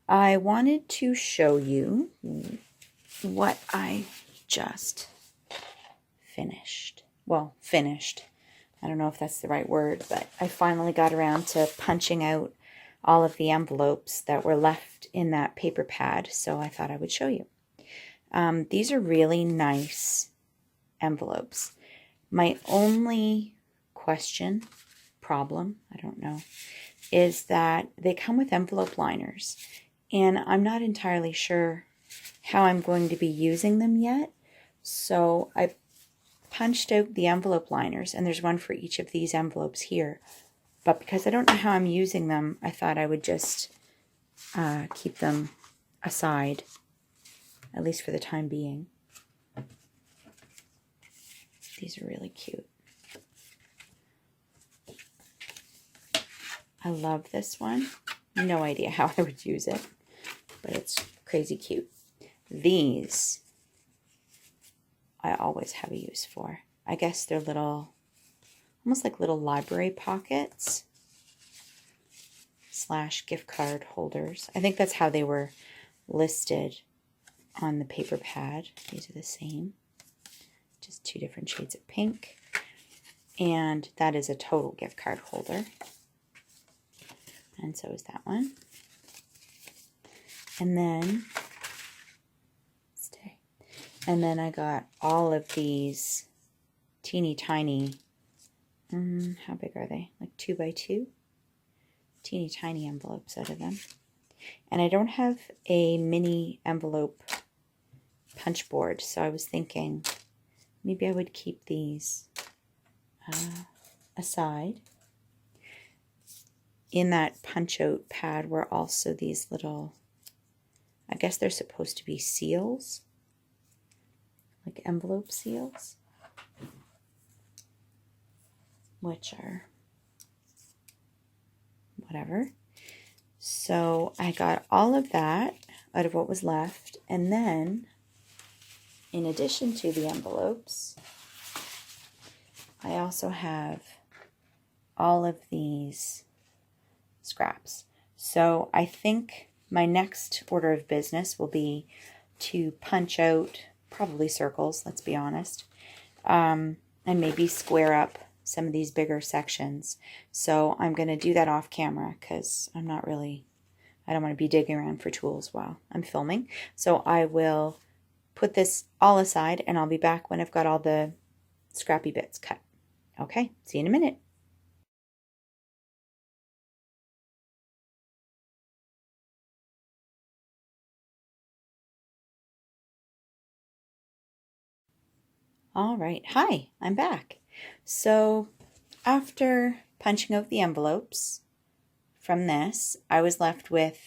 I wanted to show you what I just finished. Well, finished. I don't know if that's the right word, but I finally got around to punching out all of the envelopes that were left in that paper pad, so I thought I would show you. These are really nice envelopes. My only problem, I don't know, is that they come with envelope liners, and I'm not entirely sure how I'm going to be using them yet. So I punched out the envelope liners, and there's one for each of these envelopes here. But because I don't know how I'm using them, I thought I would just keep them aside, at least for the time being. These are really cute. I love this one. No idea how I would use it, but it's crazy cute. These I always have a use for. I guess they're little, almost like little library pockets / gift card holders. I think that's how they were listed on the paper pad. These are the same, just 2 different shades of pink. And that is a total gift card holder. And so is that one. And then, I got all of these teeny tiny, how big are they? Like 2 by 2? Teeny tiny envelopes out of them. And I don't have a mini envelope punch board, so I was thinking maybe I would keep these aside. In that punch out pad were also these little, I guess they're supposed to be seals, like envelope seals, which are whatever. So I got all of that out of what was left, and then in addition to the envelopes, I also have all of these scraps. So I think my next order of business will be to punch out probably circles, let's be honest, and maybe square up some of these bigger sections. So I'm going to do that off camera because I don't want to be digging around for tools while I'm filming. So I will put this all aside, and I'll be back when I've got all the scrappy bits cut. Okay, see you in a minute. All right, hi, I'm back. So after punching out the envelopes from this, I was left with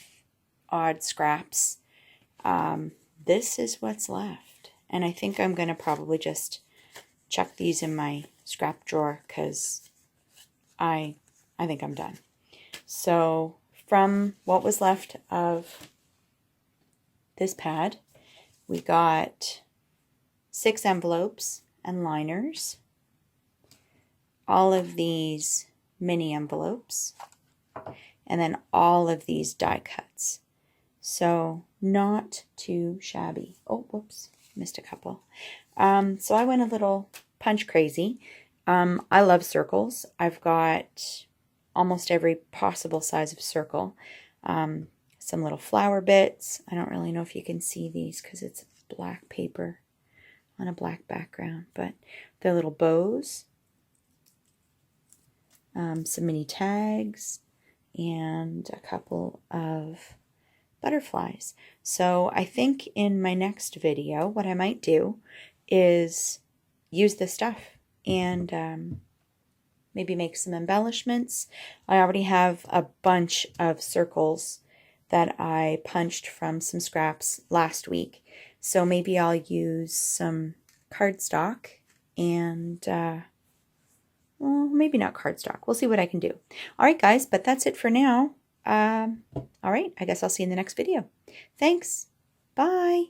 odd scraps. This is what's left. And I think I'm going to probably just chuck these in my scrap drawer because I think I'm done. So from what was left of this pad, we got 6 envelopes and liners, all of these mini envelopes, and then all of these die cuts. So not too shabby. Oh, whoops, missed a couple. So I went a little punch crazy. I love circles. I've got almost every possible size of circle. Some little flower bits. I don't really know if you can see these because it's black paper on a black background, but they're little bows, some mini tags, and a couple of butterflies. So I think in my next video, what I might do is use this stuff and maybe make some embellishments. I already have a bunch of circles that I punched from some scraps last week. So maybe I'll use some cardstock and, well, maybe not cardstock. We'll see what I can do. All right, guys, but that's it for now. All right, I guess I'll see you in the next video. Thanks. Bye.